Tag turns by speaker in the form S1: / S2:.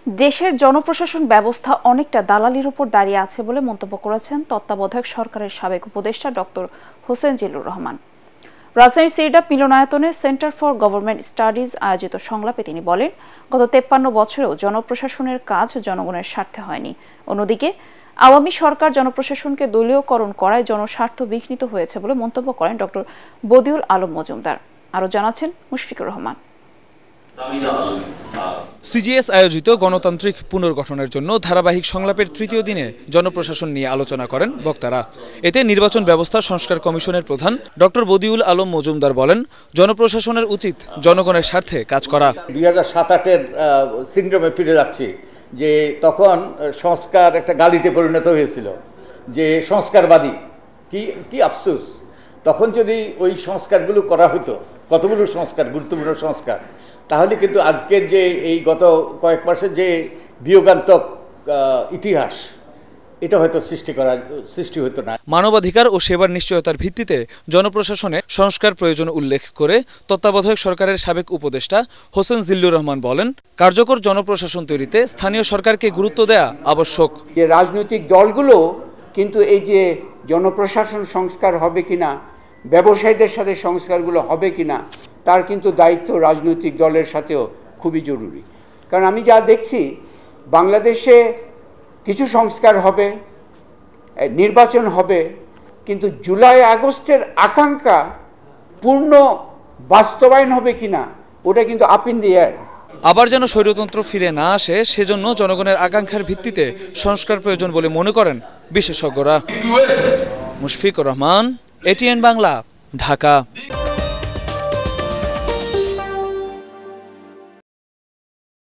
S1: দেশের জনপ্রশাসন ব্যবস্থা অনেকটা দালালির উপর দাঁড়িয়ে আছে বলে মন্তব্য করেছেন তত্ত্বাবধায়ক সরকারের সাবেক উপদেষ্টা ডক্টর হোসেন জিল্লুর রহমান। রাজধানীর সিরডাপ মিলনায়তনে সেন্টার ফর গভর্নমেন্ট স্টাডিজ আয়োজিত সংলাপে তিনি বলেন, গত 53 বছরেও জনপ্রশাসনের কাজ জনগণের স্বার্থে হয়নি। অন্যদিকে আওয়ামী সরকার জনপ্রশাসনকে দলীয়করণ করায় জনস্বার্থ বিঘ্নিত হয়েছে বলে মন্তব্য করেন ডক্টর বদিউল আলম মজুমদার। আরও জানাচ্ছেন মুশফিকুর রহমান।
S2: সিজিএস আয়োজিত গণতান্ত্রিক পুনর্গঠনের জন্য ধারাবাহিক সংলাপের তৃতীয় দিনে জনপ্রশাসন নিয়ে আলোচনা করেন বক্তারা। এতে নির্বাচন ব্যবস্থা সংস্কার কমিশনের প্রধান ডক্টর বদিউল আলম মজুমদার বলেন, জনপ্রশাসনের উচিত জনগণের স্বার্থে কাজ করা।
S3: 2007-8-এর সিন্ড্রোমে ফিরে যাচ্ছি, যে তখন সংস্কার একটা গালিতে পরিণত হয়েছিল, যে সংস্কারবাদী কি আফসোস। তখন যদি ওই সংস্কারগুলো করা হতো, কতগুলো সংস্কার, গুরুত্বপূর্ণ সংস্কার, তাহলে কিন্তু আজকের যে এই গত কয়েক মাসের যে বিয়োগান্তক ইতিহাস, এটা হয়তো সৃষ্টি হতো না।
S2: মানবাধিকার ও সেবার নিশ্চয়তার ভিত্তিতে জনপ্রশাসনে সংস্কার প্রয়োজন উল্লেখ করে তত্ত্বাবধায়ক সরকারের সাবেক উপদেষ্টা হোসেন জিল্লুর রহমান বলেন, কার্যকর জনপ্রশাসন তৈরিতে স্থানীয় সরকারকে গুরুত্ব দেয়া আবশ্যক।
S4: যে রাজনৈতিক দলগুলো কিন্তু এই যে জনপ্রশাসন সংস্কার হবে কিনা, ব্যবসায়ীদের সাথে সংস্কারগুলো হবে কিনা, তার কিন্তু দায়িত্ব রাজনৈতিক দলের সাথেও খুবই জরুরি। কারণ আমি যা দেখছি, বাংলাদেশে কিছু সংস্কার হবে, নির্বাচন হবে, কিন্তু জুলাই আগস্টের আকাঙ্ক্ষা পূর্ণ বাস্তবায়ন হবে কিনা, ওটা কিন্তু আপ ইন দি এয়ার।
S2: আবার যেন স্বৈরতন্ত্র ফিরে না আসে, সেজন্য জনগণের আকাঙ্ক্ষার ভিত্তিতে সংস্কার প্রয়োজন বলে মনে করেন বিশেষজ্ঞরা। মুশফিকুর রহমান, এটিএন বাংলা, ঢাকা।